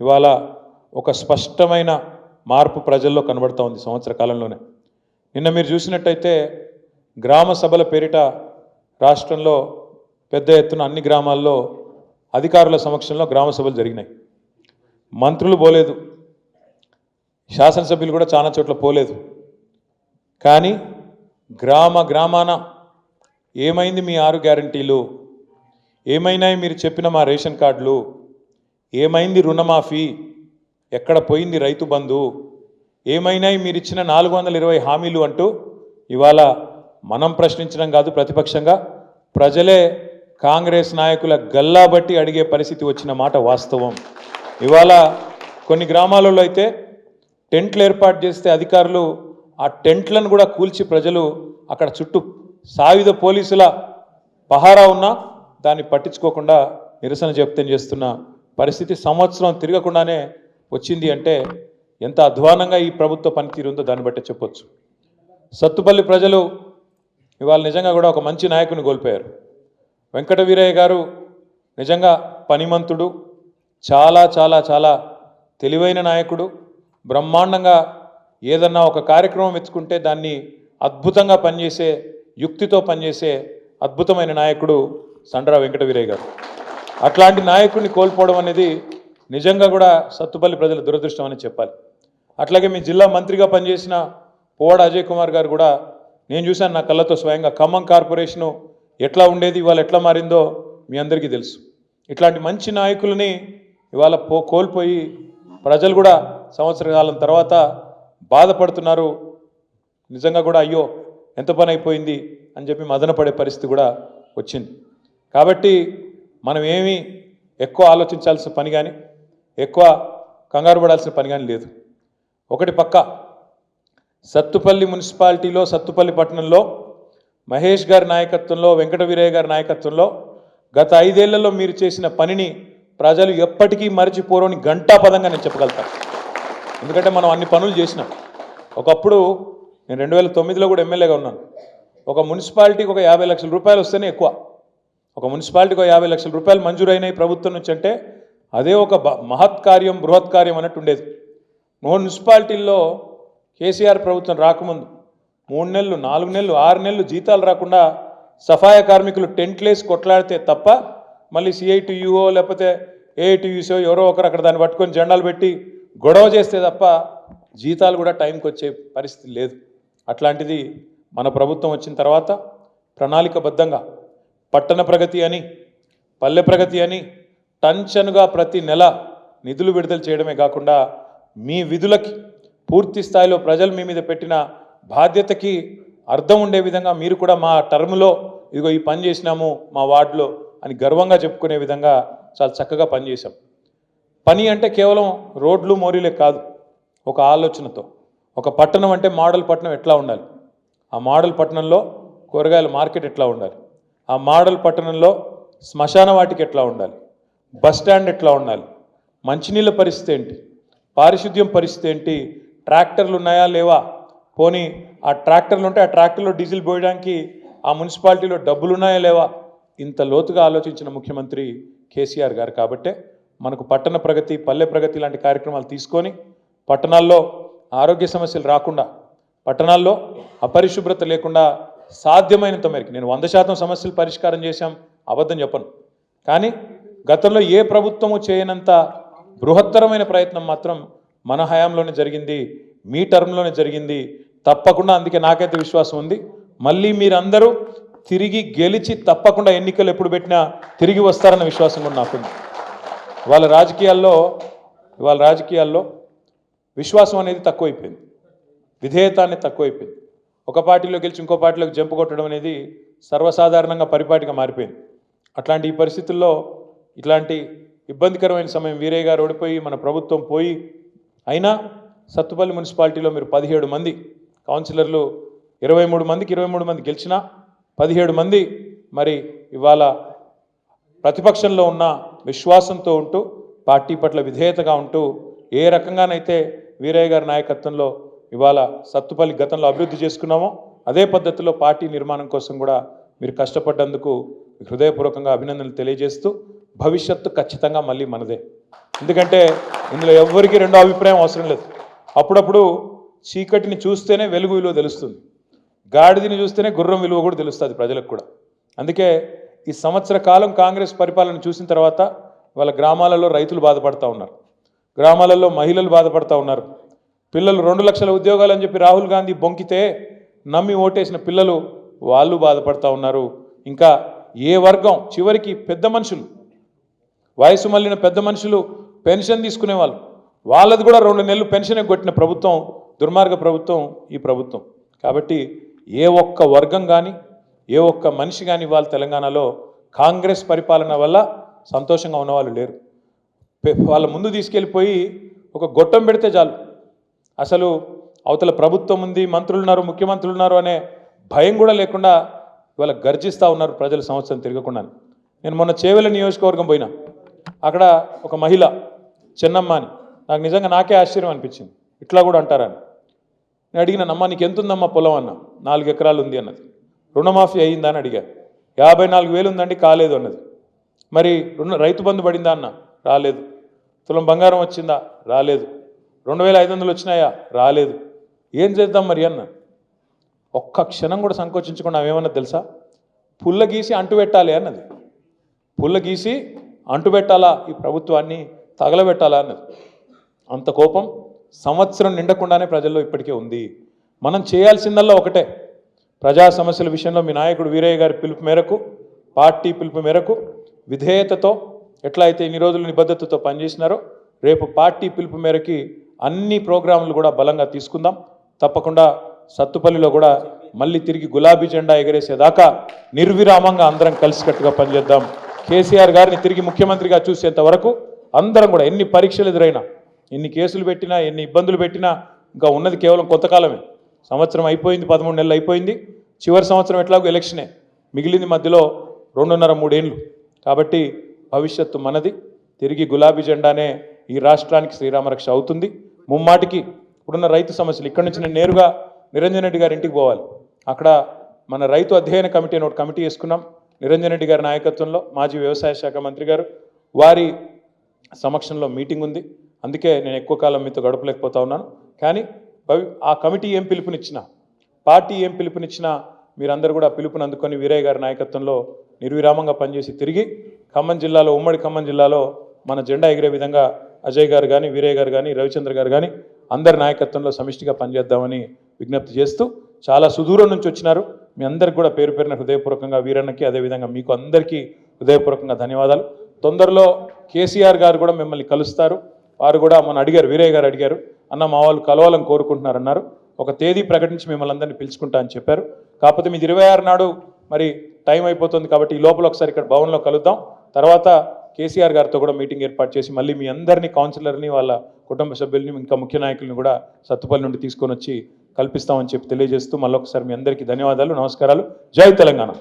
ఇవాళ ఒక స్పష్టమైన మార్పు ప్రజల్లో కనబడుతూ ఉంది సంవత్సర కాలంలోనే. నిన్న మీరు చూసినట్టయితే గ్రామ సభల పేరిట రాష్ట్రంలో పెద్ద ఎత్తున అన్ని గ్రామాల్లో అధికారుల సమక్షంలో గ్రామ సభలు జరిగినాయి. మంత్రులు పోలేదు, శాసనసభ్యులు కూడా చాలా చోట్ల పోలేదు. కానీ గ్రామాన ఏమైంది మీ 6 గ్యారంటీలు, ఏమైనాయి మీరు చెప్పిన మా రేషన్ కార్డులు, ఏమైంది రుణమాఫీ, ఎక్కడ పోయింది రైతు బంధు, ఏమైనాయి మీరు ఇచ్చిన 420 హామీలు అంటూ ఇవాళ మనం ప్రశ్నించడం కాదు, ప్రతిపక్షంగా ప్రజలే కాంగ్రెస్ నాయకుల గల్లాబట్టి అడిగే పరిస్థితి వచ్చిన మాట వాస్తవం. ఇవాళ కొన్ని గ్రామాలలో అయితే టెంట్లు ఏర్పాటు చేస్తే అధికారులు ఆ టెంట్లను కూడా కూల్చి ప్రజలు అక్కడ చుట్టూ సాయుధ పోలీసుల పహారా ఉన్నా దాన్ని పట్టించుకోకుండా నిరసన వ్యక్తం చేస్తున్న పరిస్థితి సంవత్సరం తిరగకుండానే వచ్చింది అంటే ఎంత అధ్వానంగా ఈ ప్రభుత్వ పనితీరు ఉందో దాన్ని బట్టి చెప్పొచ్చు. సత్తుపల్లి ప్రజలు ఇవాళ నిజంగా కూడా ఒక మంచి నాయకుని కోల్పోయారు. వెంకట వీరయ్య గారు నిజంగా పనిమంతుడు, చాలా చాలా చాలా తెలివైన నాయకుడు, బ్రహ్మాండంగా ఏదన్నా ఒక కార్యక్రమం ఎత్తుకుంటే దాన్ని అద్భుతంగా పనిచేసే, యుక్తితో పనిచేసే అద్భుతమైన నాయకుడు సండ్ర వెంకట వీరయ్య గారు. అట్లాంటి నాయకుడిని కోల్పోవడం అనేది నిజంగా కూడా సత్తుపల్లి ప్రజల దురదృష్టం అని చెప్పాలి. అట్లాగే మీ జిల్లా మంత్రిగా పనిచేసిన పోవాడ అజయ్ కుమార్ గారు కూడా నేను చూశాను నా కళ్ళతో స్వయంగా. ఖమ్మం కార్పొరేషను ఎట్లా ఉండేది, ఇవాళ ఎట్లా మారిందో మీ అందరికీ తెలుసు. ఇట్లాంటి మంచి నాయకులని ఇవాళ కోల్పోయి ప్రజలు కూడా సంవత్సర కాలం తర్వాత బాధపడుతున్నారు. నిజంగా కూడా అయ్యో ఎంత పని అయిపోయింది అని చెప్పి మదనపడే పరిస్థితి కూడా వచ్చింది. కాబట్టి మనం ఏమీ ఎక్కువ ఆలోచించాల్సిన పని కానీ ఎక్కువ కంగారు పడాల్సిన పని కానీ లేదు. ఒకటి పక్క, సత్తుపల్లి మున్సిపాలిటీలో సత్తుపల్లి పట్టణంలో మహేష్ గారి నాయకత్వంలో, వెంకట వీరయ్య గారి నాయకత్వంలో గత 5 ఏళ్లలో మీరు చేసిన పనిని ప్రజలు ఎప్పటికీ మరిచిపోరని ఘంటాపదంగా నేను చెప్పగలుగుతాను. ఎందుకంటే మనం అన్ని పనులు చేసినాం. ఒకప్పుడు నేను 2009లో కూడా ఎమ్మెల్యేగా ఉన్నాను. ఒక మున్సిపాలిటీకి ఒక 50 లక్షల రూపాయలు వస్తేనే ఎక్కువ. ఒక మున్సిపాలిటీకి ఒక 50 లక్షల రూపాయలు మంజూరైనాయి ప్రభుత్వం నుంచి అంటే అదే ఒక మహత్కార్యం, బృహత్కార్యం అన్నట్టు ఉండేది. మున్సిపాలిటీల్లో కేసీఆర్ ప్రభుత్వం రాకముందు 3 నెలలు, 4 నెలలు, 6 నెలలు జీతాలు రాకుండా సఫాయ కార్మికులు టెంట్లేసి కొట్లాడితే తప్ప మళ్ళీ సిఐటియుఓ లేకపోతే ఏఐటియుసో ఎవరో ఒకరు అక్కడ దాన్ని పట్టుకొని జెండాలు పెట్టి గొడవ చేస్తే తప్ప జీతాలు కూడా టైంకి వచ్చే పరిస్థితి లేదు. అట్లాంటిది మన ప్రభుత్వం వచ్చిన తర్వాత ప్రణాళికబద్ధంగా పట్టణ ప్రగతి అని, పల్లె ప్రగతి అని టంచనుగా ప్రతి నెల నిధులు విడుదల చేయడమే కాకుండా మీ విధులకి పూర్తి స్థాయిలో ప్రజలు మీ మీద పెట్టిన బాధ్యతకి అర్థం ఉండే విధంగా మీరు కూడా మా టర్మ్లో ఇదిగో ఈ పని చేసినాము మా వార్డులో అని గర్వంగా చెప్పుకునే విధంగా చాలా చక్కగా పనిచేశాం. పని అంటే కేవలం రోడ్లు మోరీలే కాదు, ఒక ఆలోచనతో. ఒక పట్టణం అంటే మోడల్ పట్టణం ఎట్లా ఉండాలి, ఆ మోడల్ పట్టణంలో కూరగాయల మార్కెట్ ఎట్లా ఉండాలి, ఆ మోడల్ పట్టణంలో శ్మశాన వాటికి ఎట్లా ఉండాలి, బస్ స్టాండ్ ఎట్లా ఉండాలి, మంచినీళ్ళ పరిస్థితి ఏంటి, పారిశుద్ధ్యం పరిస్థితి ఏంటి, ట్రాక్టర్లు ఉన్నాయా లేవా, పోనీ ఆ ట్రాక్టర్లు ఉంటే ఆ ట్రాక్టర్లో డీజిల్ పోయడానికి ఆ మున్సిపాలిటీలో డబ్బులు ఉన్నాయా లేవా, ఇంత లోతుగా ఆలోచించిన ముఖ్యమంత్రి కేసీఆర్ గారు. కాబట్టే మనకు పట్టణ ప్రగతి, పల్లె ప్రగతి లాంటి కార్యక్రమాలు తీసుకొని పట్టణాల్లో ఆరోగ్య సమస్యలు రాకుండా, పట్టణాల్లో అపరిశుభ్రత లేకుండా సాధ్యమైనంత మేరకు, నేను 100% సమస్యలు పరిష్కారం చేశాం అబద్ధం చెప్పను, కానీ గతంలో ఏ ప్రభుత్వము చేయనంత బృహత్తరమైన ప్రయత్నం మాత్రం మన హయాంలోనే జరిగింది, మీ టర్మ్లోనే జరిగింది తప్పకుండా. అందుకే నాకైతే విశ్వాసం ఉంది, మళ్ళీ మీరందరూ తిరిగి గెలిచి తప్పకుండా ఎన్నికలు ఎప్పుడు పెట్టినా తిరిగి వస్తారన్న విశ్వాసం కూడా నాకుంది. ఇవాళ రాజకీయాల్లో విశ్వాసం అనేది తక్కువైపోయింది, విధేయత అనేది తక్కువైపోయింది. ఒక పార్టీలో గెలిచి ఇంకో పార్టీలోకి జంపు కొట్టడం అనేది సర్వసాధారణంగా పరిపాటిగా మారిపోయింది. అట్లాంటి ఈ పరిస్థితుల్లో ఇట్లాంటి ఇబ్బందికరమైన సమయం వీరయ్య గారు ఓడిపోయి మన ప్రభుత్వం పోయి అయినా సత్తుపల్లి మున్సిపాలిటీలో మీరు 17 మంది కౌన్సిలర్లు, 23 మంది గెలిచినా 17 మంది మరి ఇవాళ ప్రతిపక్షంలో ఉన్న విశ్వాసంతో ఉంటూ, పార్టీ పట్ల విధేయతగా ఉంటూ, ఏ రకంగానైతే వీరయ్య గారి నాయకత్వంలో ఇవాళ సత్తుపల్లి గతంలో అభివృద్ధి చేసుకున్నామో అదే పద్ధతిలో పార్టీ నిర్మాణం కోసం కూడా మీరు కష్టపడ్డందుకు హృదయపూర్వకంగా అభినందనలు తెలియజేస్తూ, భవిష్యత్తు ఖచ్చితంగా మళ్ళీ మనదే. ఎందుకంటే ఇందులో ఎవ్వరికీ రెండో అభిప్రాయం అవసరం లేదు. అప్పుడప్పుడు చీకటిని చూస్తేనే వెలుగు విలువ తెలుస్తుంది, గాడిదని చూస్తేనే గుర్రం విలువ కూడా తెలుస్తుంది ప్రజలకు కూడా. అందుకే ఈ సంవత్సర కాలం కాంగ్రెస్ పరిపాలన చూసిన తర్వాత వాళ్ళ గ్రామాలలో రైతులు బాధపడుతూ ఉన్నారు, గ్రామాలలో మహిళలు బాధపడుతూ ఉన్నారు. పిల్లలు 2 లక్షల ఉద్యోగాలు అని చెప్పి రాహుల్ గాంధీ బొంకితే నమ్మి ఓటేసిన పిల్లలు వాళ్ళు బాధపడుతూ ఉన్నారు. ఇంకా ఏ వర్గం చివరికి పెద్ద మనుషులు, వయసు మళ్ళిన పెద్ద మనుషులు పెన్షన్ తీసుకునేవాళ్ళు, వాళ్ళది కూడా 2 నెలలు పెన్షన్ కొట్టిన ప్రభుత్వం దుర్మార్గ ప్రభుత్వం ఈ ప్రభుత్వం. కాబట్టి ఏ ఒక్క వర్గం కానీ ఏ ఒక్క మనిషి కానీ వాళ్ళ తెలంగాణలో కాంగ్రెస్ పరిపాలన వల్ల సంతోషంగా ఉన్నవాళ్ళు లేరు. వాళ్ళ ముందు తీసుకెళ్ళిపోయి ఒక గొట్టం పెడితే చాలు, అసలు అవతల ప్రభుత్వం ఉంది, మంత్రులు ఉన్నారు, ముఖ్యమంత్రులు ఉన్నారు అనే భయం కూడా లేకుండా ఇవాళ గర్జిస్తూ ఉన్నారు ప్రజలు సంవత్సరం తిరగకుండా. నేను మొన్న చేవెళ్ళ నియోజకవర్గం పోయినా, అక్కడ ఒక మహిళ చెన్నమ్మ అని, నాకు నిజంగా నాకే ఆశ్చర్యం అనిపించింది, ఇట్లా కూడా అంటారని. నేను అడిగినానమ్మా నీకు ఎంత ఉందమ్మా పొలం అన్న, 4 ఎకరాలు ఉంది అన్నది. రుణమాఫీ అయ్యిందా అని అడిగా, 54,000 ఉందండి కాలేదు అన్నది. మరి రైతు బంధు పడిందా అన్న, రాలేదు. తులం బంగారం వచ్చిందా, రాలేదు. 2,500 వచ్చినాయా, రాలేదు. ఏం చేద్దాం మరి అన్న. ఒక్క క్షణం కూడా సంకోచించకుండా ఏమన్నా తెలుసా, పుల్ల గీసి అంటుపెట్టాలి అన్నది. పుల్ల గీసి అంటుపెట్టాలా, ఈ ప్రభుత్వాన్ని తగలబెట్టాలా అన్నది. అంత కోపం సంవత్సరం నిండకుండానే ప్రజల్లో ఇప్పటికే ఉంది. మనం చేయాల్సిందల్లా ఒకటే, ప్రజా సమస్యల విషయంలో మీ నాయకుడు వీరయ్య గారి పిలుపు మేరకు, పార్టీ పిలుపు మేరకు విధేయతతో ఎట్లా అయితే ఇన్ని రోజులు నిబద్ధతతో పనిచేసినారో, రేపు పార్టీ పిలుపు మేరకి అన్ని ప్రోగ్రాంలు కూడా బలంగా తీసుకుందాం. తప్పకుండా సత్తుపల్లిలో కూడా మళ్ళీ తిరిగి గులాబీ జెండా ఎగరేసేదాకా నిర్విరామంగా అందరం కలిసికట్టుగా పనిచేద్దాం. కేసీఆర్ గారిని తిరిగి ముఖ్యమంత్రిగా చూసేంత వరకు అందరం కూడా ఎన్ని పరీక్షలు ఎదురైనా, ఎన్ని కేసులు పెట్టినా, ఎన్ని ఇబ్బందులు పెట్టినా ఇంకా ఉన్నది కేవలం కొంతకాలమే. సంవత్సరం అయిపోయింది, 13 నెలలు అయిపోయింది. చివరి సంవత్సరం ఎట్లాగో ఎలక్షనే మిగిలింది, మధ్యలో 2.5-3 ఏళ్ళు. కాబట్టి భవిష్యత్తు మనది. తిరిగి గులాబీ జెండానే ఈ రాష్ట్రానికి శ్రీరామరక్ష అవుతుంది. ముమ్మాటికి ఇప్పుడున్న రైతు సమస్యలు, ఇక్కడి నుంచి నేను నేరుగా నిరంజన్ రెడ్డి గారి ఇంటికి పోవాలి. అక్కడ మన రైతు అధ్యయన కమిటీ అని ఒక కమిటీ వేసుకున్నాం, నిరంజన్ రెడ్డి గారి నాయకత్వంలో, మాజీ వ్యవసాయ శాఖ మంత్రి గారు, వారి సమక్షంలో మీటింగ్ ఉంది. అందుకే నేను ఎక్కువ కాలం మీతో గడపలేకపోతా ఉన్నాను. కానీ ఆ కమిటీ ఏం పిలుపునిచ్చినా, పార్టీ ఏం పిలుపునిచ్చినా మీరందరూ కూడా పిలుపుని అందుకొని వీరయ్య గారి నాయకత్వంలో నిర్విరామంగా పనిచేసి తిరిగి ఖమ్మం జిల్లాలో, ఉమ్మడి ఖమ్మం జిల్లాలో మన జెండా ఎగిరే విధంగా అజయ్ గారు కానీ, వీరయ్య గారు కానీ, రవిచంద్ర గారు కానీ అందరి నాయకత్వంలో సమిష్టిగా పనిచేద్దామని విజ్ఞప్తి చేస్తూ, చాలా సుదూరం నుంచి వచ్చినారు. మీ అందరికి కూడా పేరు పేరున హృదయపూర్వకంగా వీరన్నకి, అదేవిధంగా మీకు అందరికీ హృదయపూర్వకంగా ధన్యవాదాలు. తొందరలో కేసీఆర్ గారు కూడా మిమ్మల్ని కలుస్తారు. వారు కూడా మన అడిగారు, వీరయ్య గారు అడిగారు, అన్న మా వాళ్ళు కలవాలని కోరుకుంటున్నారన్నారు. ఒక తేదీ ప్రకటించి మిమ్మల్ని అందరినీ పిలుచుకుంటా అని చెప్పారు. కాకపోతే మీది 26 నాడు మరి టైం అయిపోతుంది కాబట్టి ఈ లోపల ఒకసారి ఇక్కడ భవన్లో కలుద్దాం. తర్వాత కేసీఆర్ గారితో కూడా మీటింగ్ ఏర్పాటు చేసి మళ్ళీ మీ అందరినీ, కౌన్సిలర్ని, వాళ్ళ కుటుంబ సభ్యుల్ని, ఇంకా ముఖ్య నాయకుల్ని కూడా సత్తుపల్లి నుండి తీసుకొని వచ్చి కల్పిస్తామని చెప్పి తెలియజేస్తూ మళ్ళొకసారి మీ అందరికీ ధన్యవాదాలు, నమస్కారాలు. జై తెలంగాణ.